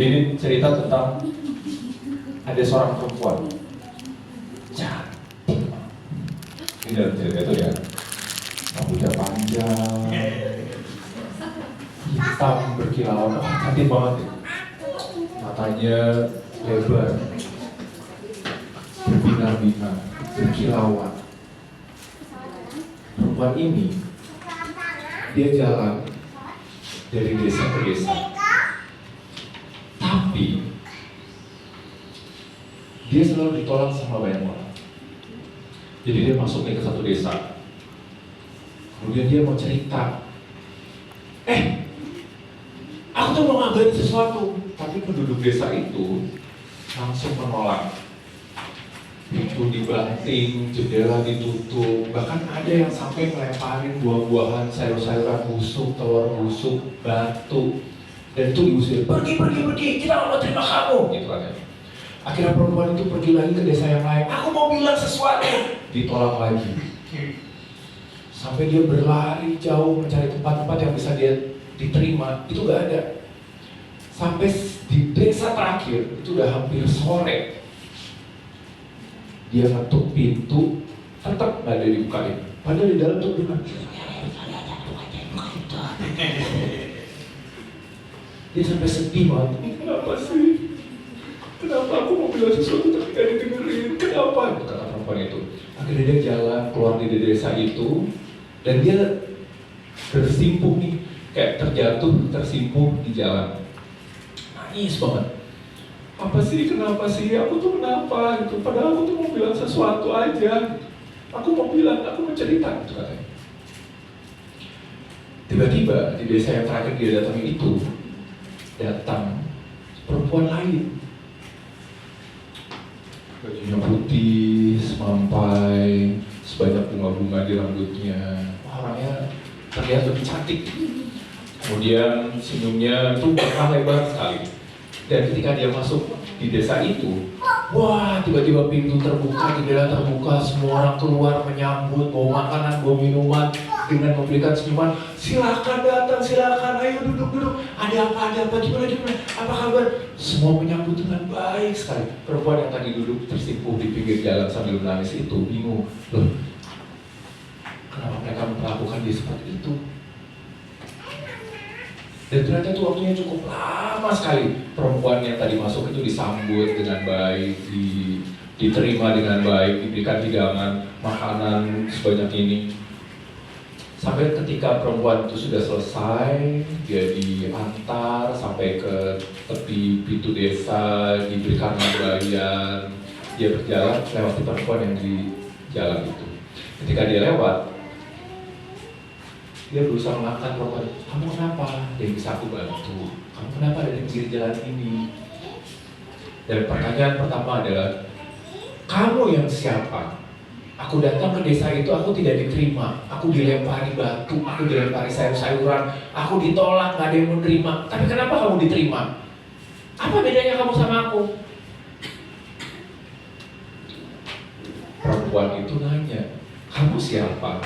Ini cerita tentang ada seorang perempuan cantik. Ini dalam cerita itu ya, rambutnya panjang, hitam berkilauan, cantik banget ya. Matanya lebar, berbinar-binar, berkilauan. Perempuan ini, dia jalan dari desa ke desa. Tapi dia selalu ditolak sama banyak orang. Jadi dia masuk ke satu desa. Kemudian dia mau cerita, aku tuh mau ngabarin sesuatu. Tapi penduduk desa itu langsung menolak. Pintu dibanting, jendela ditutup. Bahkan ada yang sampai melemparin buah-buahan, sayur-sayuran busuk, telur busuk, batu. Dan itu diusir, pergi, kita nggak mau terima kamu, gitu kan ya. Akhirnya perempuan itu pergi lagi ke desa yang lain, aku mau bilang sesuatu, ditolak lagi. Sampai dia berlari jauh mencari tempat-tempat yang bisa dia diterima, itu gak ada. Sampai di desa terakhir, itu udah hampir sore. Dia ngetuk pintu, tetap gak ada dibukain. Padahal di dalam tuh bilang, dia sampai sedih banget. Ini kenapa sih? Kenapa aku mau bilang sesuatu tapi gak didengerin? Kenapa? Kata perempuan itu. Akhirnya dia jalan keluar di desa itu dan dia tersimpuh nih, kayak terjatuh, tersimpuh di jalan. Nangis banget. Apa sih? Kenapa sih? Aku tuh kenapa? Gitu. Padahal aku tuh mau bilang sesuatu aja. Aku mau bilang, aku mau cerita, gitu katanya. Tiba-tiba di desa yang terakhir dia datangi itu datang perempuan lain, bajunya putih, semampai, sebanyak bunga-bunga di rambutnya. Orangnya terlihat lebih cantik. Kemudian senyumnya itu bahkan lebar sekali. Dan ketika dia masuk di desa itu, wah, tiba-tiba pintu terbuka, jendela terbuka, semua orang keluar menyambut, bawa makanan, bawa minuman, dengan memberikan senyuman. Silakan datang, silakan, ayo duduk. Ada apa, gimana, apa kabar? Semua menyambut dengan baik sekali. Perempuan yang tadi duduk tersimpuh di pinggir jalan sambil menangis itu bingung, loh, kenapa mereka memperlakukan dia seperti itu? Dan ternyata itu waktunya cukup lama sekali. Perempuan yang tadi masuk itu disambut dengan baik, diterima dengan baik, diberikan hidangan, makanan sebanyak ini. Sampai ketika perempuan itu sudah selesai, dia diantar sampai ke tepi pintu desa, diberikan bayar. Dia berjalan lewati perempuan yang di jalan itu. Ketika dia lewat, dia berusaha mengangkat perempuan, kamu kenapa? Dia bisa aku bantu. Kamu kenapa ada di pinggir jalan ini? Dan pertanyaan pertama adalah, kamu yang siapa? Aku datang ke desa itu, aku tidak diterima. Aku dilempari batu, aku dilempari sayur-sayuran, aku ditolak, gak ada yang menerima. Tapi kenapa kamu diterima? Apa bedanya kamu sama aku? Perempuan itu nanya, kamu siapa?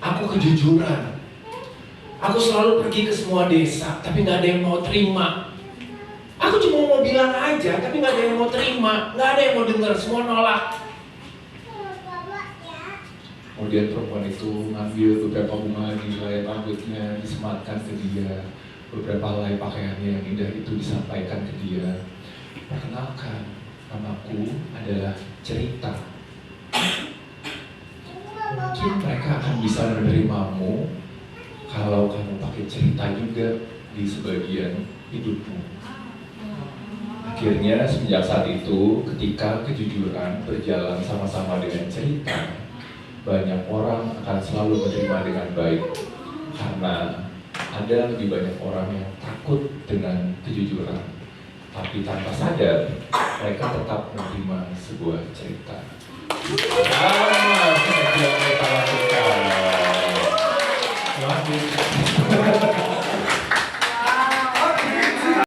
Aku kejujuran. Aku selalu pergi ke semua desa, tapi gak ada yang mau terima. Aku cuma mau bilang aja, tapi gak ada yang mau terima. Gak ada yang mau dengar, semua nolak. Kemudian perempuan itu ngambil beberapa bunga di helai rambutnya, disematkan ke dia. Beberapa helai pakaiannya yang indah itu disampaikan ke dia. Perkenalkan, namaku adalah Cerita. Mungkin mereka akan bisa menerimamu kalau kamu pakai cerita juga di sebagian hidupmu. Akhirnya semenjak saat itu, ketika kejujuran berjalan sama-sama dengan cerita, banyak orang akan selalu menerima dengan baik. Karena ada lebih banyak orang yang takut dengan kejujuran, tapi tanpa sadar mereka tetap menerima sebuah cerita.